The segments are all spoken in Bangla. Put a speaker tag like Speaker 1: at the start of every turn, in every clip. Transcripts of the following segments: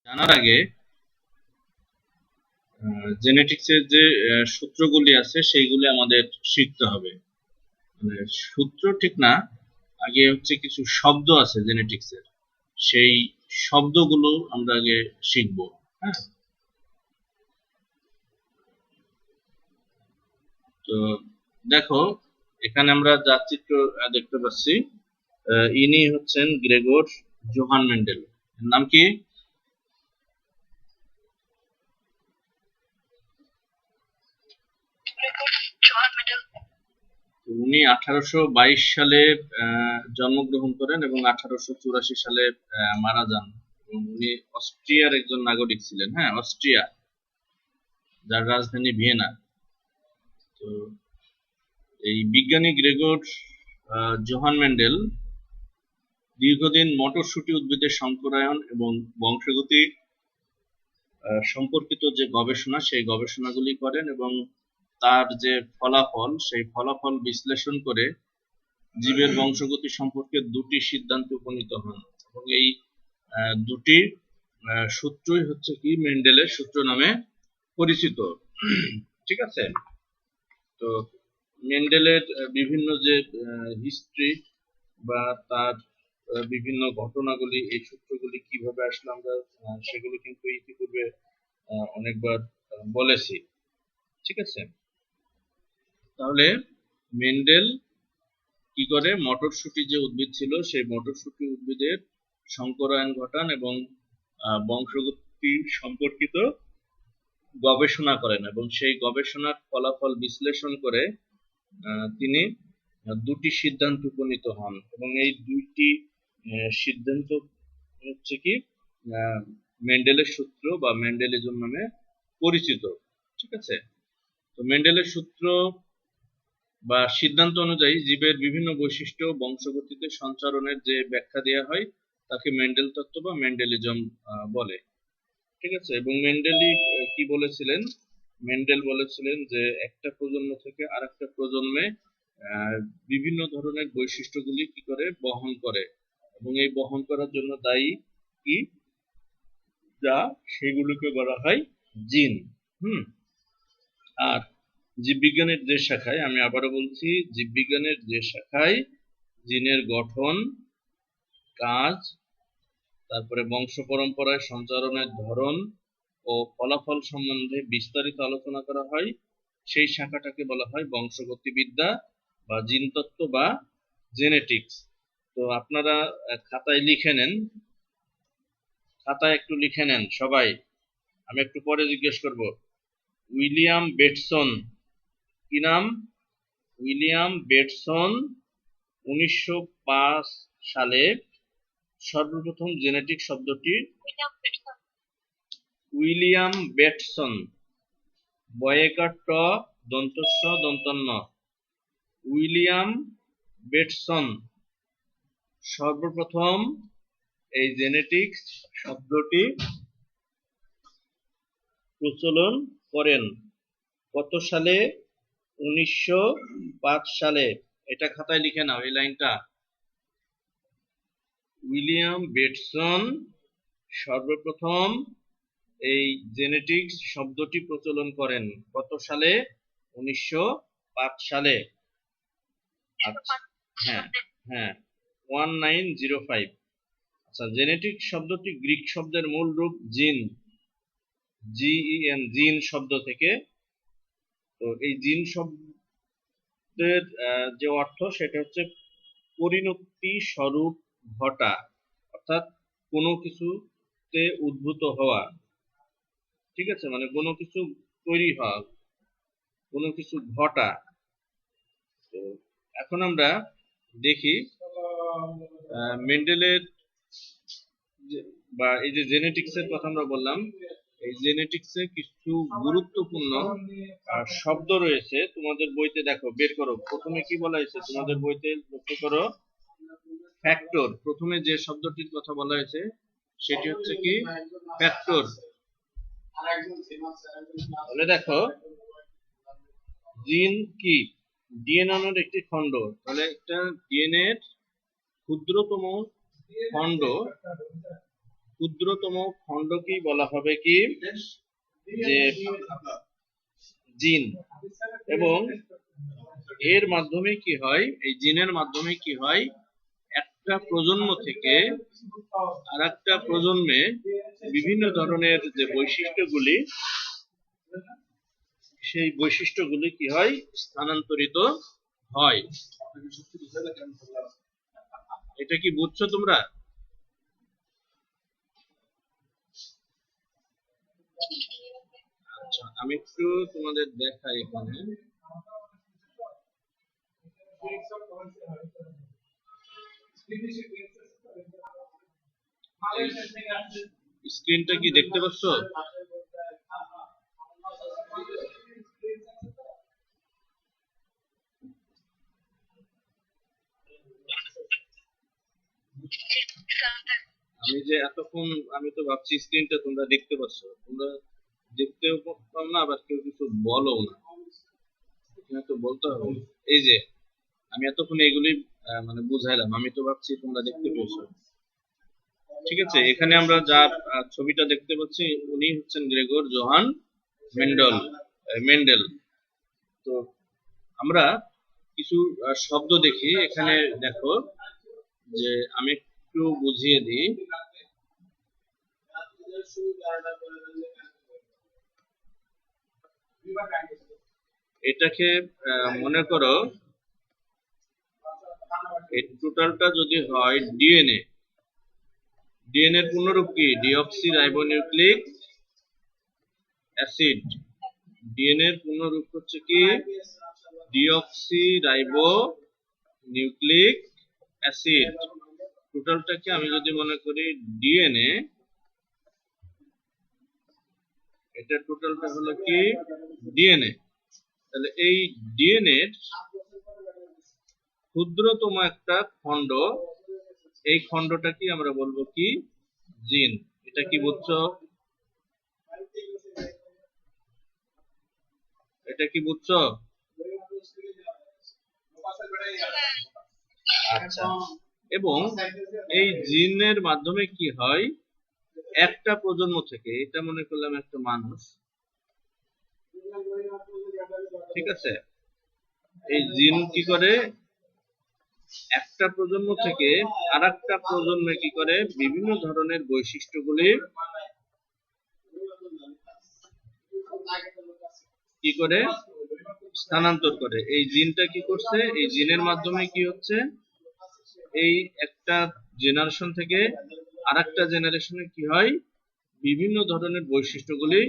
Speaker 1: জানার আগে জেনেটিক্সের যে সূত্রগুলি আছে সেইগুলি আমাদের শিখতে হবে। মানে সূত্র ঠিক না, আগে হচ্ছে কিছু শব্দ আছে জেনেটিক্সের, সেই শব্দগুলো আমরা আগে শিখবো। হ্যাঁ, তো দেখো এখানে আমরা যা চিত্র দেখতে পাচ্ছি, ইনি হচ্ছেন গ্রেগর জোহান মেন্ডেল। এর নাম কি? উনি 1822 সালে জন্মগ্রহণ করেন এবং 1884 সালে মারা যান। উনি অস্ট্রিয়ার একজন নাগরিক ছিলেন। হ্যাঁ, অস্ট্রিয়া, যার রাজধানী ভিয়েনা। তো এই বিজ্ঞানী গ্রেগর জোহান মেন্ডেল দীর্ঘদিন মটরশুঁটি উদ্ভিদের সংকরায়ন এবং বংশগতি সম্পর্কিত যে গবেষণা, সেই গবেষণাগুলি করেন এবং তার যে ফলাফল, সেই ফলাফল বিশ্লেষণ করে জীবের বংশগতি সম্পর্কে দুটি সিদ্ধান্তে উপনীত হন এবং এই দুটি সূত্রই হচ্ছে কি মেন্ডেলের সূত্র নামে পরিচিত। ঠিক আছে, তো মেন্ডেলের বিভিন্ন যে হিস্ট্রি বা তার বিভিন্ন ঘটনাগুলি, এই সূত্রগুলি কিভাবে আসলে আমরা সেগুলো কিন্তু ইতিপূর্বে অনেকবার বলেছি। ঠিক আছে, তাহলে মেন্ডেল কি করে মটরশুঁটি যে উদ্ভিদ ছিল সেই মটরশুঁটি উদ্ভিদের সংকরায়ন ঘটান এবং বংশগতি সম্পর্কিত গবেষণা করেন এবং সেই গবেষণার ফলাফল বিশ্লেষণ করে তিনি দুটি সিদ্ধান্ত উপনীত হন এবং এই দুইটি সিদ্ধান্ত হচ্ছে কি মেন্ডেলের সূত্র বা মেন্ডেলিজম নামে পরিচিত। ঠিক আছে, তো মেন্ডেলের সূত্র বা সিদ্ধান্ত অনুযায়ী জীবের বিভিন্ন বৈশিষ্ট্য বংশগতিতে সঞ্চারণের যে ব্যাখ্যা দেওয়া হয় তাকে মেন্ডেল তত্ত্ব বা মেন্ডেলিজম বলে। ঠিক আছে, এবং মেন্ডেলি কি বলেছিলেন? মেন্ডেল বলেছিলেন যে একটা প্রজন্ম থেকে আরেকটা প্রজন্মে বিভিন্ন ধরনের বৈশিষ্ট্যগুলি কি করে বহন করে এবং এই বহন করার জন্য দায়ী কি, যা সেগুলোকে বলা হয় জিন। আর জীববিজ্ঞানের যে শাখায়, আমি আবারও বলছি, জীববিজ্ঞানের যে শাখায় জিনের গঠন, কাজ, তারপরে বংশ পরম্পরায় সঞ্চারণের ধরন ও ফলাফল সম্বন্ধে বিস্তারিত আলোচনা করা হয়, সেই শাখাটাকে বলা হয় বংশগতিবিদ্যা বা জিনতত্ত্ব বা জেনেটিক্স। তো আপনারা খাতায় লিখে নেন, খাতায় একটু লিখে নেন সবাই, আমি একটু পরে জিজ্ঞেস করব। উইলিয়াম বেটসন, কি নাম? উইলিয়াম বেটসন 1905 সালে সর্বপ্রথম জেনেটিক শব্দটি, উইলিয়াম বেটসন, বয়েকার ট দন্তস্ব দন্তন্য, উইলিয়াম বেটসন সর্বপ্রথম এই জেনেটিক্স শব্দটি প্রচলন করেন। কত সালে? 1905 সালে। এটা খাতায় লিখে নাও এই লাইনটা। উইলিয়াম বেটসন সর্বপ্রথম এই জেনেটিক্স শব্দটি প্রচলন করেন কত সালে? 1905 সালে। হ্যাঁ হ্যাঁ, 1905। আচ্ছা, জেনেটিক শব্দটি গ্রিক শব্দের মূল রূপ জিন, জিইএন, জিন শব্দ থেকে। তো এই জিন শব্দের যে অর্থ সেটা হচ্ছে পরিণতি স্বরূপ ঘটা, অর্থাৎ কোনো কিছুতে উদ্ভূত হওয়া। ঠিক আছে, মানে কোনো কিছু তৈরি হওয়া, কোনো কিছু ঘটা। তো এখন আমরা দেখি মেন্ডেলের বা এই যে জেনেটিক্সের কথা আমরা বললাম, এই জেনেটিক্সে কিছু গুরুত্বপূর্ণ শব্দ রয়েছে। তোমাদের বইতে দেখো, বের করো, প্রথমে কি বলা হয়েছে তোমাদের বইতে, লক্ষ্য করো, ফ্যাক্টর। প্রথমে যে শব্দটির কথা বলা হয়েছে সেটি হচ্ছে কি ফ্যাক্টর। তাহলে দেখো, জিন কি? ডিএনএ এর একটি খণ্ড। তাহলে একটা ডিএনএ এর ক্ষুদ্রতম খণ্ড ক্ষুদ্রতম খণ্ডকেই বলা হবে কি যে জিন। এবং এর মাধ্যমে কি হয়, এই জিনের মাধ্যমে কি হয়, একটা প্রজন্ম থেকে আর একটা প্রজন্মে বিভিন্ন ধরনের যে বৈশিষ্ট্যগুলি, সেই বৈশিষ্ট্যগুলি কি হয়, স্থানান্তরিত হয়। এটা কি বুঝছো তোমরা? আচ্ছা, আমি একটু তোমাদের দেখাই এখানে। স্ক্রিনটা কি দেখতে পাচ্ছ? আমি যে এতক্ষণ আমি তো ভাবছি স্ক্রিনটা তোমরা দেখতে পাচ্ছ, তোমরা দেখতেও পাও না, আবার কেউ কিছু বলো না, এখানে তো বলতে হবে। এই যে আমি এতক্ষণ এগুলি মানে বুঝাইলাম, আমি তো ভাবছি তোমরা দেখতে পেয়েছো। ঠিক আছে, এখানে আমরা যা ছবিটা দেখতে পাচ্ছি, উনি হচ্ছেন গ্রেগর জোহান মেন্ডেল। তো আমরা কিছু শব্দ দেখি এখানে, দেখো যে আমি একটু বুঝিয়ে দিই। এটাকে মনে করো, এই টোটালটা যদি হয় ডিএনএ, ডিএনএ এর পূর্ণরূপ কি? Deoxy ribonucleic acid. ডিএনএ এর পূর্ণরূপ হচ্ছে কি? Deoxyribonucleic acid. টোটালটাকে আমি যদি মনে করি ডিএনএ, এটা টোটালটা হলো কি ডিএনএ। তাহলে এই ডিএনএ এর ক্ষুদ্রতম একটা খণ্ড, এই খণ্ডটাকে আমরা বলবো কি? জিন। এটা কি বুঝছো? এটা কি বুঝছো? আচ্ছা, এবং এই জিনের মাধ্যমে কি হয়, একটা প্রজন্ম থেকে, এটা মনে করলাম একটা মানুষ, ঠিক আছে, এই জিন কি করে, একটা প্রজন্ম থেকে আর একটা প্রজন্মে কি করে, বিভিন্ন ধরনের বৈশিষ্ট্যগুলি কি করে স্থানান্তর করে। এই জিনটা কি করছে, এই জিনের মাধ্যমে কি হচ্ছে, এই একটা জেনারেশন থেকে আর একটা জেনারেশনে কি হয়, বিভিন্ন ধরনের বৈশিষ্ট্যগুলি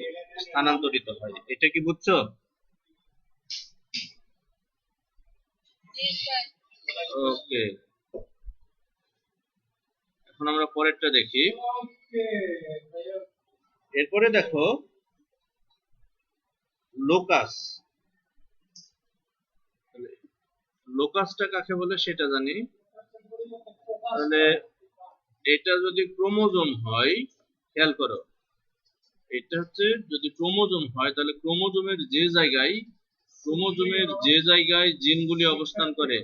Speaker 1: স্থানান্তরিত হয়। এটা কি বুঝছো? ওকে, এখন আমরা পরেরটা দেখি। এরপরে দেখো লোকাস। লোকাসটা কাকে বলে সেটা জানি। তাহলে এটা যদি ক্রোমোজোম হয়, খেয়াল করো, এটা হচ্ছে যদি ক্রোমোজোম হয়, তাহলে ক্রোমোজোমের যে জায়গায় জিনগুলি অবস্থান করে,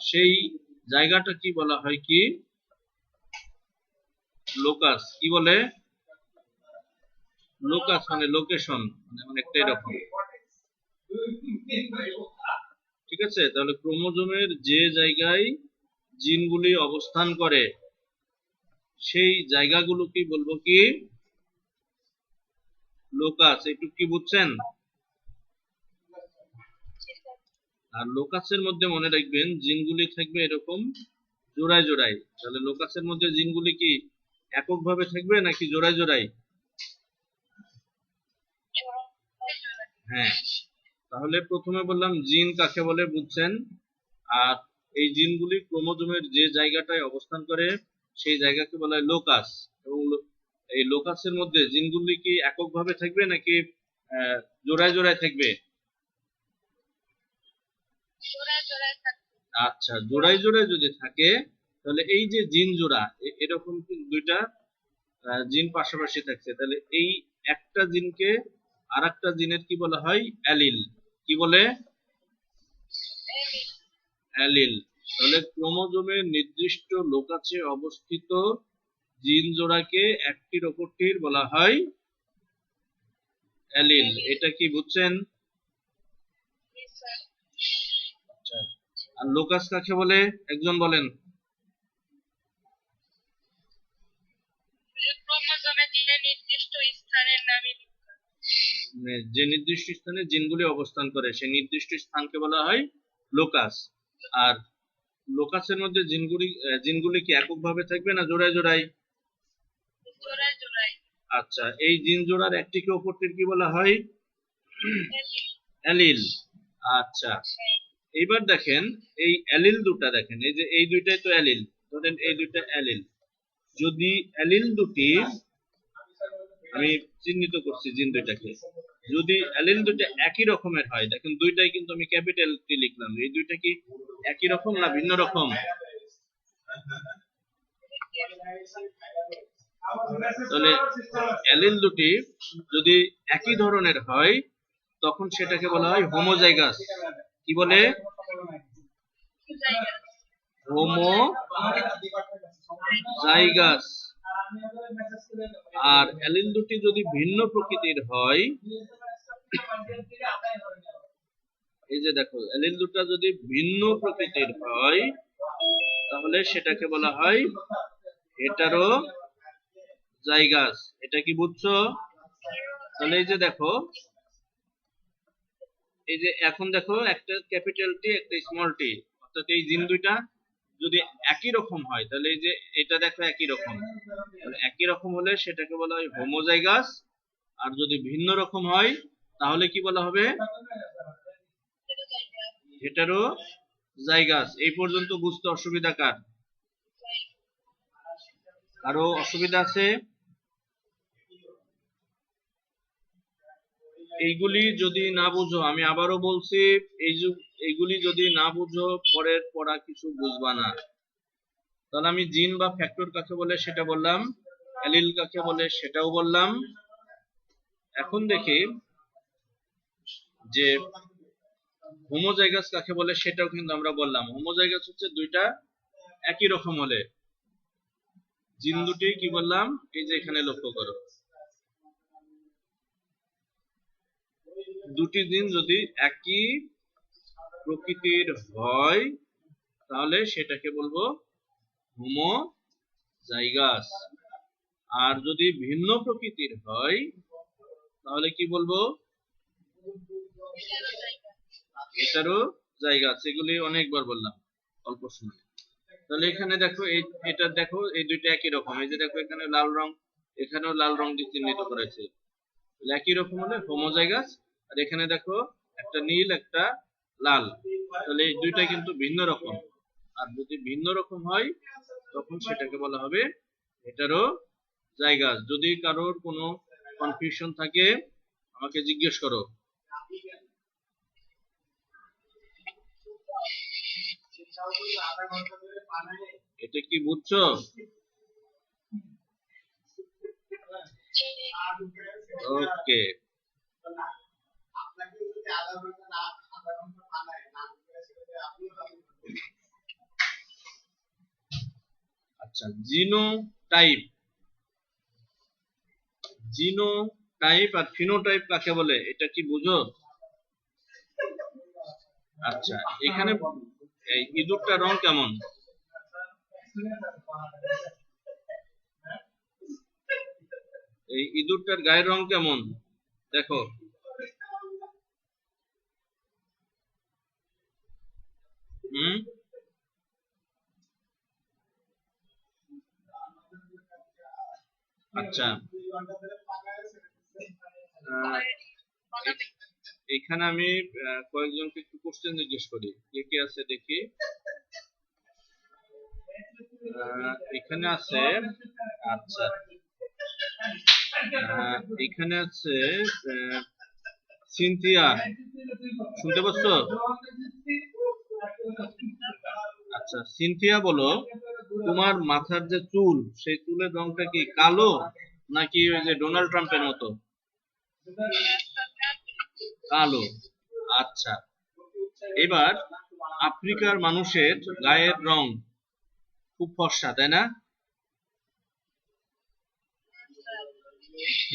Speaker 1: সেই জায়গাটা কি বলা হয় কি? লোকাস। কি বলে? লোকাস মানে লোকেশন, মানে অনেকটা এরকম। ঠিক আছে, তাহলে ক্রোমোজোমের যে জায়গায় জিনগুলি অবস্থান করে, সেই জায়গাগুলো কি বলবো কি? লোকাস। একটু কি বুঝছেন? আর লোকাসের মধ্যে মনে রাখবেন জিনগুলি থাকবে এরকম জোড়ায় জোড়ায়। তাহলে লোকাসের মধ্যে জিনগুলি কি এককভাবে থাকবে নাকি জোড়ায় জোড়ায়? হ্যাঁ, তাহলে প্রথমে বললাম জিন কাকে বলে বুঝছেন, আর এই জিনগুলি ক্রোমোজোমের যে জায়গাটায় অবস্থান করে সেই জায়গাকে বলা হয় লোকাস। এবং এই লোকাসের মধ্যে জিনগুলি কি এককভাবে থাকবে নাকি জোড়ায় জোড়ায় থাকবে? আচ্ছা, জোড়ায় জোড়ায় যদি থাকে, তাহলে এই যে জিন জোড়া, এরকম দুইটা জিন পাশাপাশি থাকছে, তাহলে এই একটা জিনকে আর একটা জিনের কি বলা হয়? অ্যালিল। কি বলে? অ্যালিল। তাহলে ক্রোমোজোমের নির্দিষ্ট লোকাসে অবস্থিত জিন জোড়াকে একটির অপরটির বলা হয় অ্যালিল। এটা কি বুঝছেন? আচ্ছা, আর লোকাস কাকে বলে একজন বলেন? যে নির্দিষ্ট স্থানে জিনগুলি অবস্থান করে সেই নির্দিষ্ট স্থানকে বলা হয় লোকাস। আর লোকাসের মধ্যে জিনগুলি কি এককভাবে থাকবে না জোড়ায় জোড়ায়? আচ্ছা, এই জিন জোড়ার একটিকে অপরটির কি বলা হয়? অ্যালিল। আচ্ছা, এইবার দেখেন এই অ্যালিল দুটা, দেখেন এই যে এই দুইটাই তো অ্যালিল, ধরেন এই দুইটা অ্যালিল। যদি অ্যালিল দুটি, আমি চিহ্নিত করছি জিন দুইটাকে, যদি অ্যালিল দুটো একই রকমের হয়, দেখেন দুইটাই কিন্তু আমি ক্যাপিটাল টি লিখলাম, এই দুইটা কি একই রকম না ভিন্ন রকম? তাহলে অ্যালিল দুটি যদি একই ধরনের হয় তখন সেটাকে বলা হয় হোমোজাইগাস। কি বলে? হোমোজাইগাস। আর অ্যালিল দুটি যদি ভিন্ন প্রকৃতির হয়, এই যে দেখো অ্যালিল দুটা যদি ভিন্ন প্রকৃতির হয় তাহলে সেটাকে বলা হয় হেটারোজাইগাস। এটা কি বুঝছো? তাহলে এই যে দেখো, এই যে এখন দেখো একটা ক্যাপিটাল টি একটা স্মল টি, অর্থাৎ এই জিন দুইটা যদি একই রকম হয় তাহলে এই যে এটা দেখো একই রকম, একই রকম হলে সেটাকে বলা হয় হোমোজাইগাস। আর যদি ভিন্ন রকম হয় তাহলে কি বলা হবে? হেটারোজাইগাস। এই পর্যন্ত বুঝতে অসুবিধা কার? কারো অসুবিধা আছে? এইগুলি যদি না বুঝো, আমি আবারও বলছি, এইগুলি যদি না বুঝো পরের পড়া কিছু বুঝবা না। তাহলে আমি জিন বা ফ্যাক্টর কাকে বলে সেটা বললাম, অ্যালিল কাকে বলে সেটাও বললাম। এখন দেখি যে হোমোজাইগাস কাকে বলে সেটাও কিন্তু আমরা বললাম। হোমোজাইগাস হচ্ছে দুইটা একই রকম হলে। জিন দুটি কি বললাম, এই যে এখানে লক্ষ্য করো, দুটি জিন যদি একই প্রকৃতির হয় তাহলে সেটাকে বলবো হোমোজাইগাস। আর যদি ভিন্ন প্রকৃতির হয় তাহলে কি বলবো? হেটারোজাইগাস। এগুলি অনেকবার বললাম অল্প সময়। তাহলে এখানে দেখো এটা দেখো এই দুইটা একই রকম, এই যে দেখো এখানে লাল রং, এখানেও লাল রং দিয়ে চিহ্নিত করেছে, একই রকম হলে হোমোজাইগাস। আর এখানে দেখো একটা নীল একটা লাল, তাহলে এই দুইটা কিন্তু ভিন্ন রকম। আর যদি ভিন্ন রকম হয় তখন সেটাকে বলা হবে হেটারোজাইগাস। যদি কারোর কোনো কনফিউশন থাকে আমাকে জিজ্ঞেস করো। এটা কি বুঝছো? ওকে, আচ্ছা, জিনোটাইপ। জিনোটাইপ আর ফিনোটাইপ কাকে বলে এটা কি বুঝো? আচ্ছা, এখানে এই ইঁদুরটার রং কেমন? এই ইঁদুরটার গায়ের রং কেমন দেখো? আচ্ছা, এখানে আমি কয়েকজনকে একটু কোশ্চেন জিজ্ঞেস করি, কে কে আছে দেখি। এখানে আছে, আচ্ছা এখানে আছে সিনথিয়া, শুনতে পাচ্ছ? আচ্ছা সিনথিয়া, বলো তোমার মাথার যে চুল সেই চুলের রংটা কি কালো নাকি ওই যে ডোনাল্ড ট্রাম্পের মতো? কালো। আচ্ছা, এবার আফ্রিকার মানুষের গায়ের রং খুব ফর্সা, তাই না?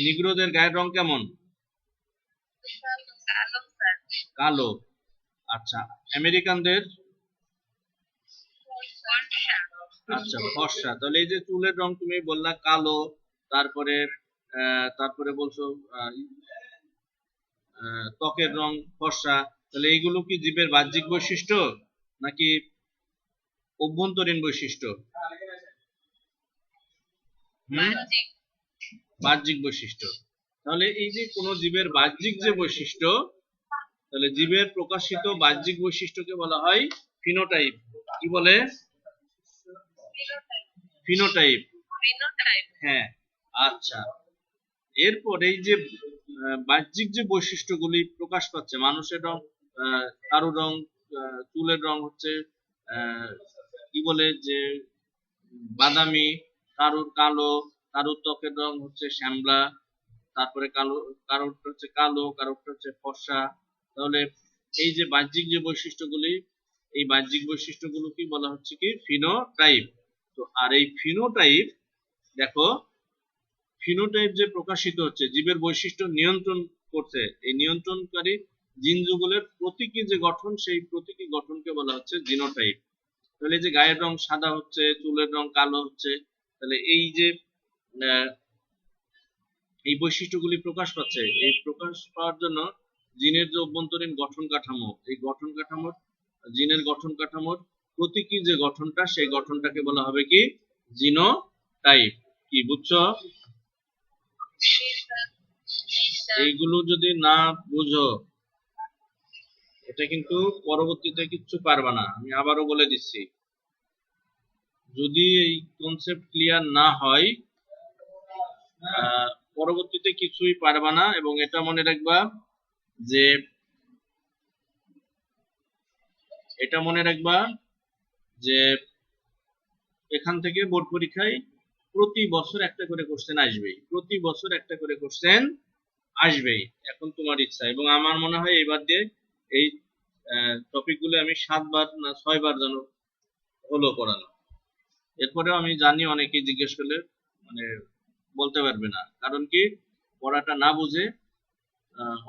Speaker 1: নিগ্রোদের গায়ের রং কেমন?
Speaker 2: কালো স্যার।
Speaker 1: কালো। আচ্ছা, আমেরিকানদের?
Speaker 2: ফর্সা।
Speaker 1: আচ্ছা, ফর্সা। তাহলে এই যে চুলের রং তুমি বললা কালো, তারপরে তারপরে বলছো ত্বকের রং ফর্সা, তাহলে এইগুলো কি জীবের বাহ্যিক বৈশিষ্ট্য নাকি অভ্যন্তরীণ বৈশিষ্ট্য?
Speaker 2: বাহ্যিক।
Speaker 1: বাহ্যিক বৈশিষ্ট্য। তাহলে এই যে কোন জীবের বাহ্যিক যে বৈশিষ্ট্য, তাহলে জীবের প্রকাশিত বাহ্যিক বৈশিষ্ট্যকে বলা হয় ফিনোটাইপ। কি বলে? ফিনোটাইপ।
Speaker 2: ফিনোটাইপ।
Speaker 1: হ্যাঁ। আচ্ছা, এরপর এই যে বাহ্যিক যে বৈশিষ্ট্যগুলি প্রকাশ পাচ্ছে, মানুষের রং, কারো রং, চুলের রং হচ্ছে কি বলে যে বাদামি, কারোর কালো, কারোর ত্বকের রং হচ্ছে শ্যামলা, তারপরে কালো, কারোরটা হচ্ছে কালো, কারোরটা হচ্ছে ফর্সা। তাহলে এই যে বাহ্যিক যে বৈশিষ্ট্যগুলি, এই বাহ্যিক বৈশিষ্ট্যগুলো কি বলা হচ্ছে কি ফিনোটাইপ। তো আর এই ফিনোটাইপ, দেখো ফিনোটাইপ যে প্রকাশিত হচ্ছে, জীবের বৈশিষ্ট্য নিয়ন্ত্রণ করছে, এই নিয়ন্ত্রণকারী জিন যুগলের প্রতীকী যে গঠন, সেই প্রতীকী গঠনকে বলা হচ্ছে জিনোটাইপ। তাহলে যে গায়ের রং সাদা হচ্ছে, চুলের রং কালো হচ্ছে, তাহলে এই যে এই বৈশিষ্ট্যগুলি প্রকাশ পাচ্ছে, এই প্রকাশ পাওয়ার জন্য জিনের যে অভ্যন্তরীণ গঠন কাঠামো, এই গঠন কাঠামোর, জিনের গঠন কাঠামোর প্রতীকী যে গঠনটা, সেই গঠনটাকে বলা হবে কি জিনোটাইপ। কি বুঝছো? এইগুলো যদি না বুঝো, এটা কিন্তু পরবর্তীতে কিচ্ছু পারবা না। আমি আবারও বলে দিচ্ছি, যদি এই কনসেপ্ট ক্লিয়ার না হয়, পরবর্তীতে কিছুই পারবা না। এবং এটা মনে রাখবা যে, এটা মনে রাখবা যে এখান থেকে বোর্ড পরীক্ষায় প্রতি বছর একটা করে কোশ্চেন আসবেই, প্রতি বছর একটা করে কোশ্চেন আসবেই। এখন তোমার ইচ্ছা। এবং আমার মনে হয় এবার দিয়ে এই টপিকগুলো আমি 7 বার না 6 বার যেন হলো পড়ানো। এরপরেও আমি জানি অনেকেই জিজ্ঞেস করলে মানে বলতে পারবে না, কারণ কি পড়াটা না বুঝে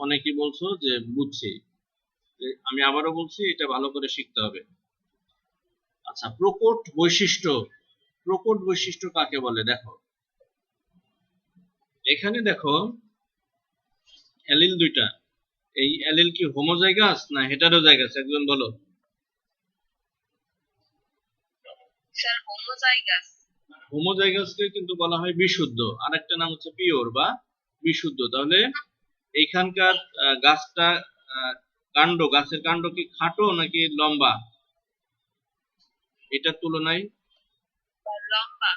Speaker 1: অনেকেই বলছো যে বুঝছি। আমি আবারও বলছি, এটা ভালো করে শিখতে হবে। আচ্ছা, প্রকট বৈশিষ্ট্য। প্রকট বৈশিষ্ট্য কাকে বলে? দেখো এখানে দেখো অ্যালিল দুইটা, এই অ্যালিল কি হোমোজাইগাস না হেটারোজাইগাস? একজন বলো।
Speaker 2: Sir homozygous.
Speaker 1: হোমোজাইগাসকে কিন্তু বলা হয় বিশুদ্ধ, আরেকটা নাম হচ্ছে পিওর বা বিশুদ্ধ। তাহলে এইখানকার গাছটা, কাণ্ড, গাছের কাণ্ড কি খাটো নাকি লম্বা এটার তুলনায়?
Speaker 2: লম্বা।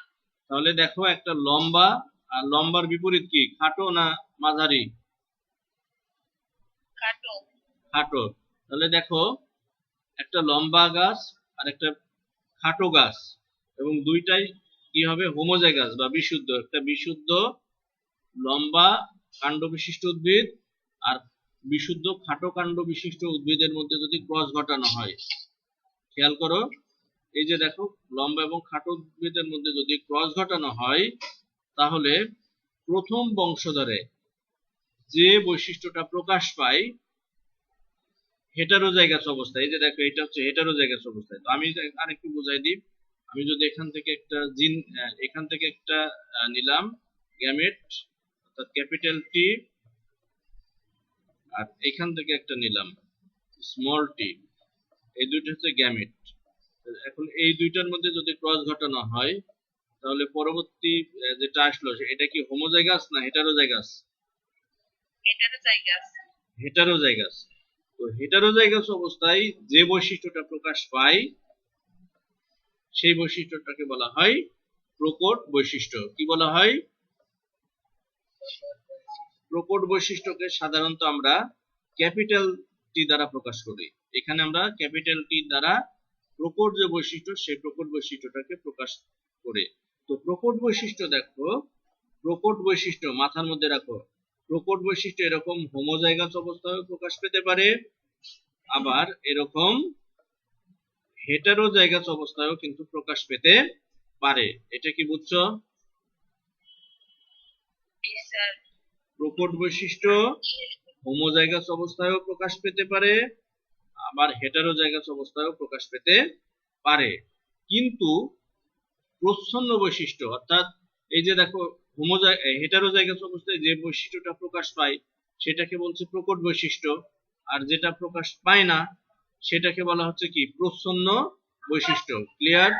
Speaker 1: তাহলে দেখো একটা লম্বা, আর লম্বার বিপরীত কি খাটো না মাঝারি?
Speaker 2: খাটো।
Speaker 1: খাটো। তাহলে দেখো একটা লম্বা গাছ আর একটা খাটো গাছ, এবং দুইটাই কি হবে হোমোজাইগাস বা বিশুদ্ধ। একটা বিশুদ্ধ লম্বা কাণ্ড বিশিষ্ট উদ্ভিদ আর বিশুদ্ধ খাটো কাণ্ড বিশিষ্ট উদ্ভিদের মধ্যে যদি ক্রস ঘটানো হয়, খেয়াল করো, এই যে দেখো লম্বা এবং খাটো উদ্ভিদের মধ্যে যদি ক্রস ঘটানো হয়, তাহলে প্রথম বংশধরে যে বৈশিষ্ট্যটা প্রকাশ পায় হেটারোজাইগাস অবস্থায়, এই যে দেখো এটা হচ্ছে হেটারোজাইগাস অবস্থায়। তো আমি আরেকটু বোঝাই দিই, আমি যদি এখান থেকে একটা জিন, এখান থেকে একটা নিলাম গ্যামেট, অর্থাৎ ক্যাপিটাল টি, আর এখান থেকে একটা নিলাম স্মল টি, এই দুইটা হচ্ছে গ্যামেট। এখন এই দুইটার মধ্যে যদি ক্রস ঘটানো হয়, তাহলে পরবর্তী যেটা আসলো এটা কি হোমোজাইগাস না হেটারোজাইগাস?
Speaker 2: হেটারোজাইগাস।
Speaker 1: হেটারোজাইগাস। তো হেটারোজাইগাস অবস্থায় যে বৈশিষ্ট্যটা প্রকাশ পায়, সেই বৈশিষ্ট্যটাকে বলা হয় প্রকট বৈশিষ্ট্য। কি বলা হয়? প্রকট বৈশিষ্ট্যকে সাধারণত আমরা ক্যাপিটাল টি দ্বারা প্রকাশ করি। এখানে আমরা ক্যাপিটাল টি দ্বারা প্রকট যে বৈশিষ্ট্য, সেই প্রকট বৈশিষ্ট্যটাকে প্রকাশ করে। তো প্রকট বৈশিষ্ট্য দেখো, প্রকট বৈশিষ্ট্য মাথার মধ্যে রাখো, প্রকট বৈশিষ্ট্য এরকম হোমোজাইগাস অবস্থায় প্রকাশ পেতে পারে, আবার এরকম হেটারোজাইগাস অবস্থায়ও কিন্তু প্রকাশ পেতে পারে। এটা কি বুঝছো?
Speaker 2: জি স্যার।
Speaker 1: প্রকট বৈশিষ্ট্য হোমোজাইগাস অবস্থায়ও প্রকাশ পেতে পারে, আবার হেটারোজাইগাস অবস্থায়ও প্রকাশ পেতে পারে। কিন্তু প্রচ্ছন্ন বৈশিষ্ট্য অর্থাৎ এই যে দেখো হেটারোজাইগাস অবস্থায় যে বৈশিষ্ট্যটা প্রকাশ পায় সেটাকে বলছে প্রকট বৈশিষ্ট্য, আর যেটা প্রকাশ পায় না সেটাকে বলা হচ্ছে কি প্রচ্ছন্ন বৈশিষ্ট্য। ক্লিয়ার?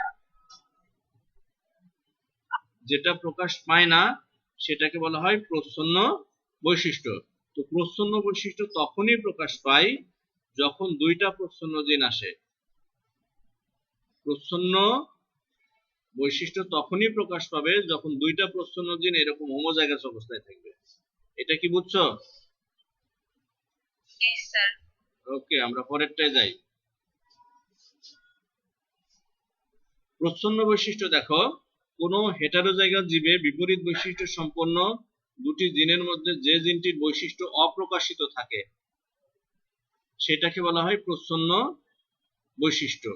Speaker 1: যেটা প্রকাশ পায় না সেটাকে বলা হয় প্রচ্ছন্ন বৈশিষ্ট্য। তো প্রচ্ছন্ন বৈশিষ্ট্য তখনই প্রকাশ পায় যখন দুইটা প্রচ্ছন্ন জিন আসে। প্রচ্ছন্ন বৈশিষ্ট্য তখনই প্রকাশ পাবে যখন দুইটা প্রচ্ছন্ন জিন এরকম হোমোজাইগাস অবস্থায় থাকবে। এটা কি বুঝছো?
Speaker 2: জি স্যার।
Speaker 1: ওকে, আমরা পরেরটায় যাই। প্রচ্ছন্ন বৈশিষ্ট্য দেখো, কোন হেটারোজাইগাস জীবে বিপরীত বৈশিষ্ট্য সম্পন্ন দুটি জিনের মধ্যে যে জিনটির বৈশিষ্ট্য অপ্রকাশিত থাকে সেটাকে বলা হয় প্রচ্ছন্ন বৈশিষ্ট্য।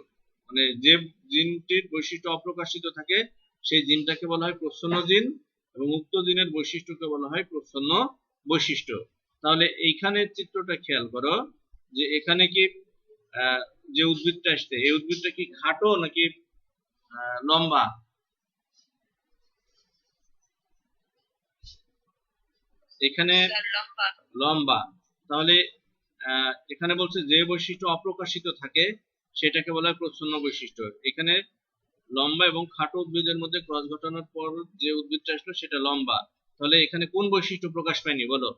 Speaker 1: মানে যে জিনটির বৈশিষ্ট্য অপ্রকাশিত থাকে সেই জিনটাকে বলা হয় প্রচ্ছন্ন জিন, এবং উক্ত জিনের বৈশিষ্ট্যকে বলা হয় প্রচ্ছন্ন বৈশিষ্ট্য। তাহলে এইখানে চিত্রটা খেয়াল করো যে এখানে কি যে উদ্ভিদটা আসছে এই উদ্ভিদটা কি খাটো নাকি লম্বা? এখানে
Speaker 2: স্যার লম্বা।
Speaker 1: লম্বা। তাহলে এখানে বলছে যে বৈশিষ্ট্য অপ্রকাশিত থাকে সেটাকে বলা হয় প্রচ্ছন্ন বৈশিষ্ট্য। এখানে লম্বা এবং খাটো উদ্ভিদের মধ্যে ক্রস ঘটানোর পর যে উদ্ভিদটা আসলো সেটা লম্বা। তাহলে এখানে কোন বৈশিষ্ট্য প্রকাশ পায়নি বলো?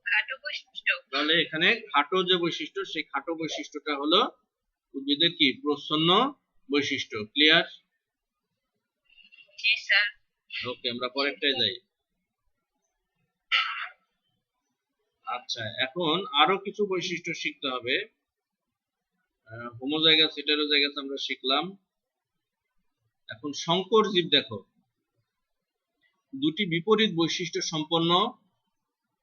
Speaker 2: খাটো বৈশিষ্ট্য।
Speaker 1: তাহলে এখানে খাটো যে বৈশিষ্ট্য সেই খাটো বৈশিষ্ট্যটা হলো উদ্ভিদের কি প্রচ্ছন্ন বৈশিষ্ট্য। ক্লিয়ার?
Speaker 2: জি স্যার।
Speaker 1: ওকে, আমরা পরেরটায় যাই। আচ্ছা, এখন আরো কিছু বৈশিষ্ট্য শিখতে হবে। হোমোজাইগাস হেটারোজাইগাস আমরা শিখলাম। এখন সংকর জীব দেখো, দুটি বিপরীত বৈশিষ্ট্য সম্পন্ন,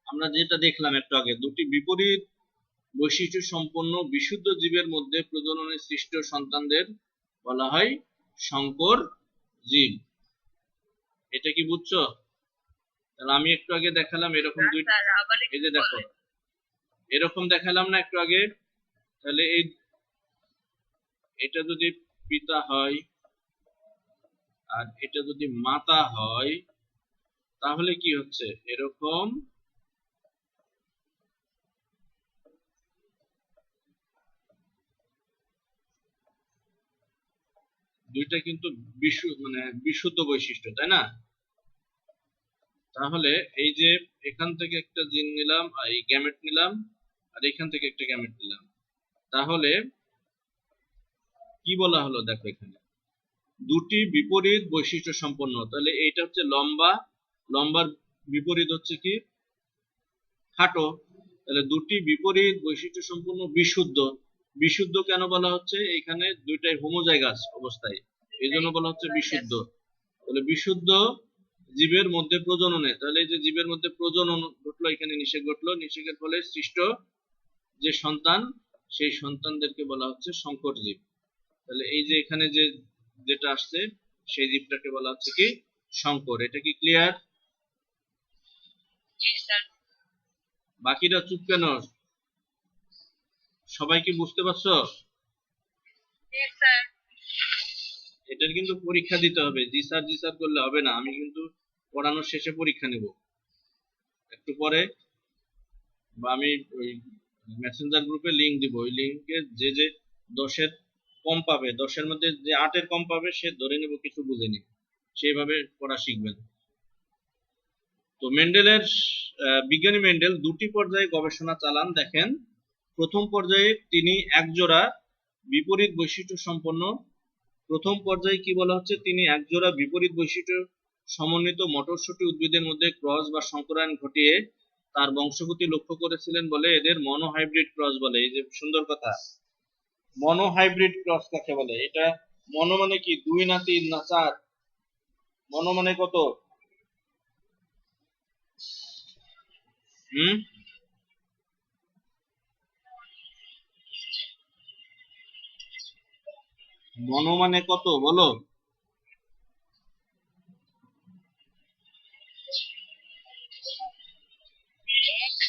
Speaker 1: আমরা যেটা দেখলাম একটু আগে, দুটি বিপরীত বৈশিষ্ট্য সম্পন্ন বিশুদ্ধ জীবের মধ্যে প্রজননে সৃষ্ট সন্তানদের বলা হয় সংকর জীব। এটা কি বুঝছো? তাহলে আমি একটু আগে দেখালাম এরকম দুই, এই যে দেখো এরকম দেখালাম না একটু আগে। তাহলে এটা যদি পিতা হয় আর এটা যদি মাতা হয় তাহলে কি হচ্ছে এরকম দুইটা কিন্তু বিশুদ্ধ বৈশিষ্ট্য, তাই না? তাহলে এই যে এখান থেকে একটা জিন নিলাম, এই গ্যামেট নিলাম, আর এখান থেকে একটা গ্যামেট নিলাম, তাহলে কি বলা হলো দেখো এখানে দুটি বিপরীত বৈশিষ্ট্য সম্পন্ন। তাহলে এইটা হচ্ছে লম্বা, লম্বার বিপরীত হচ্ছে কি খাটো। তাহলে দুটি বিপরীত বৈশিষ্ট্য সম্পন্ন বিশুদ্ধ। বিশুদ্ধ কেন বলা হচ্ছে? এখানে দুইটাই হোমোজাইগাস অবস্থায়, এই জন্য বলা হচ্ছে বিশুদ্ধ। তাহলে বিশুদ্ধ জীবের মধ্যে প্রজননে, তাহলে এই যে জীবের মধ্যে প্রজনন ঘটলো, এখানে নিষেক ঘটলো, নিষেকের ফলে সৃষ্ট যে সন্তান সেই সন্তানদেরকে বলা হচ্ছে সংকর জীব। তাহলে এই যে এখানে যেটা আসছে সেই জীবটাকে বলা হচ্ছে কি সংকর। এটা কি ক্লিয়ার?
Speaker 2: জি স্যার।
Speaker 1: বাকিরা চুপ কেন? সবাই কি বুঝতে পারছো?
Speaker 2: জি স্যার।
Speaker 1: এটার কিন্তু পরীক্ষা দিতে হবে, জি স্যার করলে হবে না। আমি কিন্তু পড়ানোর শেষে পরীক্ষা নেব একটু পরে, বা আমি ওই মেসেঞ্জার গ্রুপে লিংক দিব, ওই লিংকে যে 10-এর কম পাবে, 10-এর মধ্যে যে 8-এর কম পাবে সে ধরে নেব কিছু বুঝেনি, সেইভাবে পড়া শিখবেন। তো বিজ্ঞানী মেন্ডেল দুটি পর্যায়ে গবেষণা চালান। দেখেন, প্রথম পর্যায়ে তিনি একজোড়া বিপরীত বৈশিষ্ট্য সম্পন্ন, প্রথম পর্যায়ে কি বলা হচ্ছে, তিনি একজোড়া বিপরীত বৈশিষ্ট্য সমন্বিত মটরশুঁটি উদ্ভিদের মধ্যে ক্রস বা সংকরায়ন ঘটিয়ে তার বংশগতি লক্ষ্য করেছিলেন বলে এদের মনোহাইব্রিড ক্রস বলে। এই যে সুন্দর কথা, মনোহাইব্রিড ক্রস কাকে বলে? এটা মনো মানে কি 2 না 3 না 4? মনো মানে কত? মনো মানে কত বলো?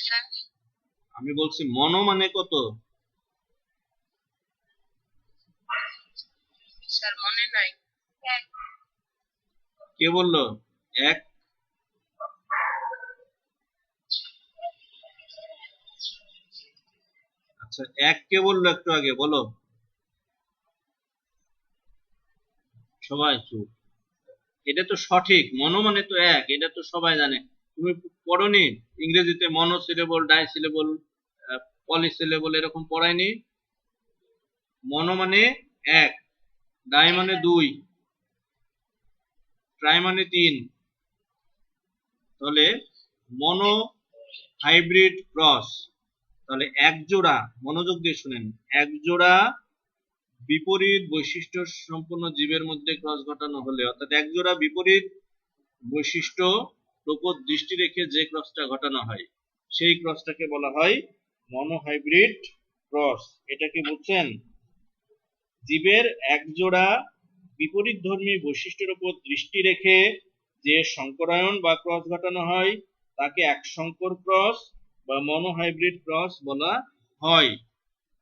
Speaker 2: স্যার
Speaker 1: আমি বলছি মনো মানে কত?
Speaker 2: স্যার মনে নাই। এক।
Speaker 1: কে বললো? এক। আচ্ছা, এক কে বললো একটু আগে? বলো সবাই চুপ। এটা তো সঠিক, মনো মানে তো এক, এটা তো সবাই জানে। তুমি পড়োনি ইংরেজিতে মনোসিলেবল, ডাইসিলেবল, পলিসিলেবল এরকম পড়ায়নি? মনো মানে এক, ডাই মানে দুই, ট্রাই মানে তিন। তাহলে মনো হাইব্রিড ক্রস, তাহলে এক জোড়া, মনোযোগ দিয়ে শুনেন, এক জোড়া বিপরীত বৈশিষ্ট্য সম্পন্ন জীবের মধ্যে ক্রস ঘটানো হলে, অর্থাৎ এক জোড়া বিপরীত বৈশিষ্ট্য উপর দৃষ্টি রেখে যে ক্রসটা ঘটানো হয় সেই ক্রসটাকে বলা হয় মনোহাইব্রিড ক্রস। এটা কি বুঝছেন? জীবের এক জোড়া বিপরীতধর্মী বৈশিষ্ট্যের উপর দৃষ্টি রেখে যে সংকরায়ন বা ক্রস ঘটানো হয় তাকে এক সংকর ক্রস বা মনোহাইব্রিড ক্রস বলা হয়।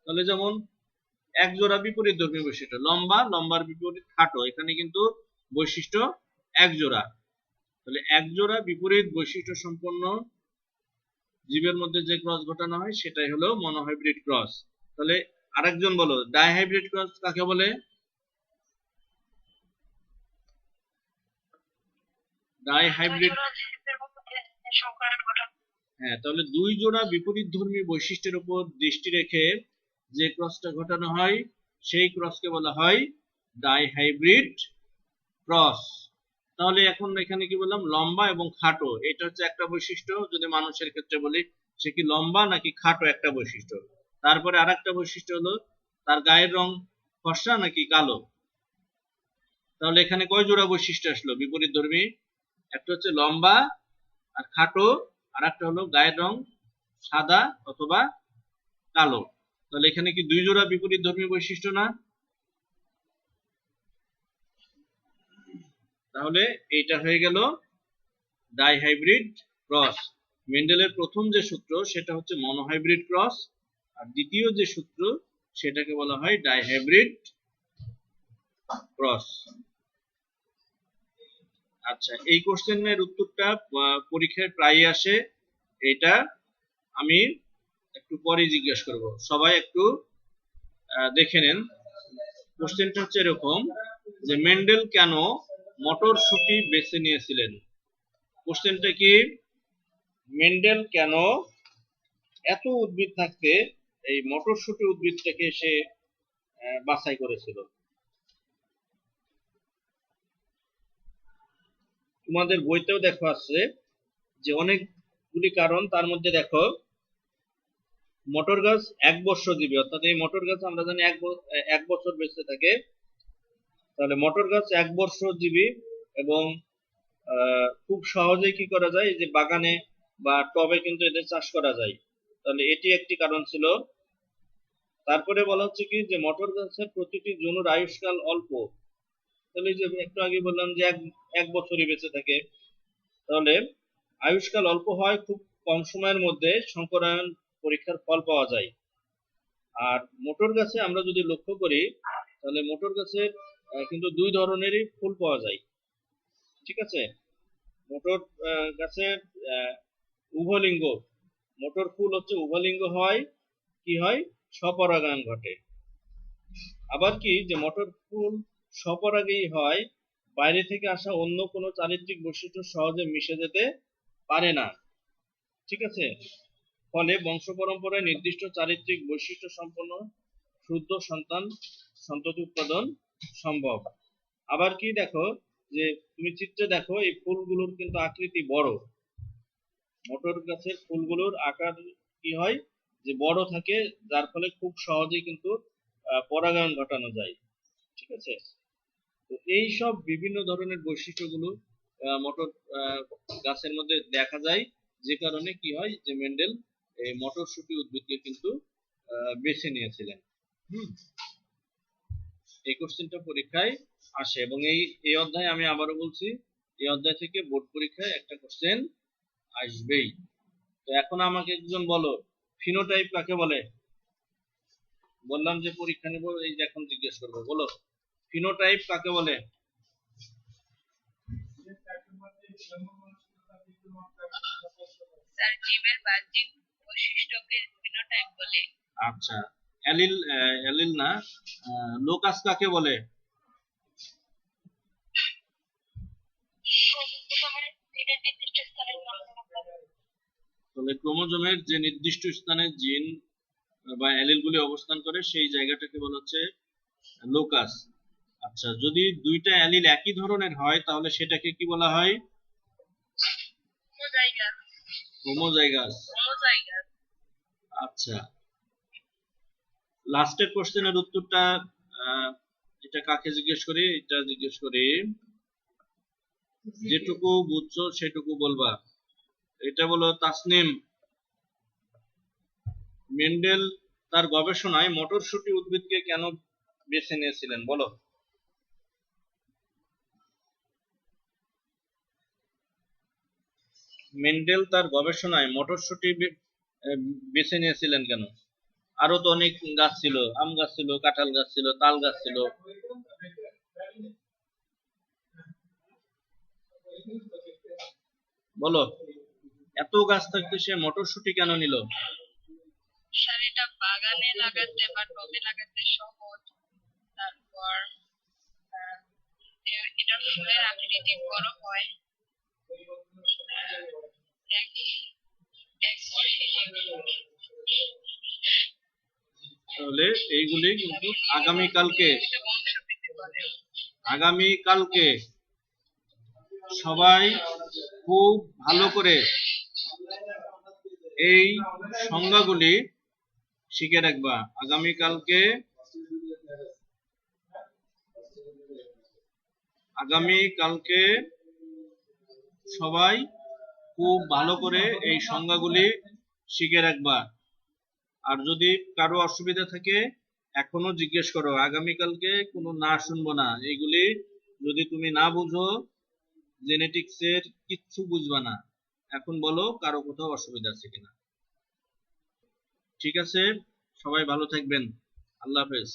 Speaker 1: তাহলে যেমন এক জোড়া বিপরীতধর্মী বৈশিষ্ট্য, লম্বা, লম্বার বিপরীত খাটো, এখানে কিন্তু বৈশিষ্ট্য এক জোড়া। তাহলে এক জোড়া বিপরীত বৈশিষ্ট্য সম্পন্ন জীবের মধ্যে যে ক্রস ঘটানো হয় সেটাই হলো মনোহাইব্রিড ক্রস। তাহলে আরেকজন বলো, ডাইহাইব্রিড ক্রস কাকে বলে? ডাইহাইব্রিড, হ্যাঁ, তাহলে দুই জোড়া বিপরীতধর্মী বৈশিষ্ট্যের উপর দৃষ্টি রেখে যে ক্রসটা ঘটানো হয় সেই ক্রসকে বলা হয় ডাইহাইব্রিড ক্রস। তাহলে এখন এখানে কি বললাম? লম্বা এবং খাটো, এটা হচ্ছে একটা বৈশিষ্ট্য। যদি মানুষের ক্ষেত্রে বলি সে কি লম্বা নাকি খাটো, একটা বৈশিষ্ট্য। তারপরে আরেকটা বৈশিষ্ট্য হলো তার গায়ের রং ফর্সা নাকি কালো। তাহলে এখানে কয় জোড়া বৈশিষ্ট্য আসলো বিপরীতধর্মী? একটা হচ্ছে লম্বা আর খাটো, আর একটা হলো গায়ের রং সাদা অথবা কালো। তাহলে এখানে কি দুই জোড়া বিপরীতধর্মী বৈশিষ্ট্য না? তাহলে এইটা হয়ে গেল ডাইহাইব্রিড ক্রস। মেন্ডেলের প্রথম যে সূত্র সেটা হচ্ছে মনোহাইব্রিড ক্রস, আর দ্বিতীয় যে সূত্র সেটাকে বলা হয় ডাইহাইব্রিড ক্রস। আচ্ছা, এই কোশ্চেনের উত্তরটা পরীক্ষায় প্রায়ই আসে, এটা আমি একটু পরে জিজ্ঞেস করব, সবাই একটু দেখে নেন। কোশ্চেনটা হচ্ছে এরকম যে মেন্ডেল কেন মটরশুঁটি বেছে নিয়েছিলেন? কোশ্চেনটা কি, মেন্ডেল কেন এত উদ্ভিদ থাকতে এই মটরশুঁটি উদ্ভিদটাকে সে বাছাই করেছিল? তোমাদের বইতেও দেখো আছে যে অনেকগুলি কারণ, তার মধ্যে দেখো মটর গাছ এক বর্ষজীবী, অর্থাৎ এই মটর গাছ আমরা জানি এক বছর বেঁচে থাকে। তাহলে মটর গাছ এক বর্ষজীবী এবং খুব সহজেই কি করা যায়, যে বাগানে বা টবে কিন্তু এদের চাষ করা যায়। তাহলে এটি একটি কারণ ছিল। তারপরে বলা হচ্ছে কি যে মটর গাছের প্রতিটি জনুর আয়ুষ্কাল অল্প। তাহলে যে একটু আগে বললাম যে এক বছরই বেঁচে থাকে, তাহলে আয়ুষ্কাল অল্প হয়, খুব কম সময়ের মধ্যে সংকরায়ন পরীক্ষার ফল পাওয়া যায়। আর মোটর গাছে আমরা যদি লক্ষ্য করি তাহলে মোটর গাছে কিন্তু দুই ধরনেরই ফুল পাওয়া যায়। ঠিক আছে, মোটর গাছের উভলিঙ্গ, মোটর ফুল হচ্ছে উভলিঙ্গ হয়, কি হয়, স্বপরাগায়ন ঘটে। আবার কি যে মোটর ফুল স্বপরাগেই হয়, বাইরে থেকে আসা অন্য কোনো চারিত্রিক বৈশিষ্ট্য সহজে মিশে যেতে পারে না। ঠিক আছে, ফলে বংশ পরম্পরায় নির্দিষ্ট চারিত্রিক বৈশিষ্ট্য সম্পন্ন শুদ্ধ সন্ততি উৎপাদন সম্ভব। আবার কি দেখো যে তুমি চিত্রে দেখো এই ফুলগুলোর কিন্তু আকৃতি বড়, মোটর গাছের ফুলগুলোর আকার কি হয়, যে বড় থাকে, যার ফলে খুব সহজেই কিন্তু পরাগায়ন ঘটানো যায়। ঠিক আছে, তো এই সব বিভিন্ন ধরনের বৈশিষ্ট্যগুলো মটর গাছের মধ্যে দেখা যায়, যে কারণে কি হয় যে মেন্ডেল এই মটরশুঁটি উদ্ভিদকে কিন্তু বেছে নিয়েছিলেন। এই কোশ্চেনটা পরীক্ষায় আসে, এবং এই অধ্যায়ে আমি আবারও বলছি, এই অধ্যায় থেকে বোর্ড পরীক্ষায় একটা কোশ্চেন আসবেই। তো এখন আমাকে একজন বলো, ফিনোটাইপ কাকে বলে? বললাম যে পরীক্ষা নিব, এই যে এখন জিজ্ঞেস করবো, বলো ফিনোটাইপ কাকে বলে?
Speaker 2: স্যার জীবের বাহ্যিক বৈশিষ্ট্যকে ফিনোটাইপ বলে।
Speaker 1: আচ্ছা, অ্যালিল, অ্যালিল না, লোকাস কাকে বলে? তাহলে ক্রোমোজোমের যে নির্দিষ্ট স্থানে জিন বা অ্যালিলগুলি অবস্থান করে সেই জায়গাটাকে বলা হচ্ছে লোকাস। আচ্ছা, যদি দুইটা অ্যালিল একই ধরনের হয় তাহলে সেটাকে কি বলা হয়?
Speaker 2: হোমোজাইগাস।
Speaker 1: হোমোজাইগাস।
Speaker 2: হোমোজাইগাস।
Speaker 1: আচ্ছা, লাস্টের কোশ্চেনের উত্তরটা এটা কাকে জিজ্ঞেস করি? এটা জিজ্ঞেস করি, যেটুকু বুঝছো সেটুকু বলবা। এটা বলো তাসনিম, মেন্ডেল তার গবেষণায় মটরশুঁটি উদ্ভিদকে কেন বেছে নিয়েছিলেন, বলো। মেন্ডেল তার গবেষণায় মটরশুঁটি বেছে নিয়েছিলেন কেন? আরো তো অনেক গাছ ছিল, আম গাছ ছিল, কাঁঠাল গাছ ছিল, তাল গাছ ছিল। বলো, এত গাছ থাকতে সে মটরশুঁটি কেন নিল?
Speaker 2: স্যার এটা বাগানে লাগাতে বা টবে লাগাতে সহজ। তারপর এটার ফুলের আকৃতি বড় হয়।
Speaker 1: তাহলে এইগুলি কিন্তু আগামীকালকে সবাই খুব ভালো করে এই সংজ্ঞাগুলি শিখে রাখবা। আগামীকালকে সবাই খুব ভালো করে এই সংজ্ঞাগুলি শিখে রাখবা। আর যদি কারো অসুবিধা থাকে এখনো জিজ্ঞেস করো, আগামীকালকে কোনো না শুনবো না। এইগুলি যদি তুমি না বুঝো, জেনেটিক্সের কিচ্ছু বুঝবা না। এখন বলো কারো কোথাও অসুবিধা আছে কিনা। ঠিক আছে, সবাই ভালো থাকবেন। আল্লাহ হাফেজ।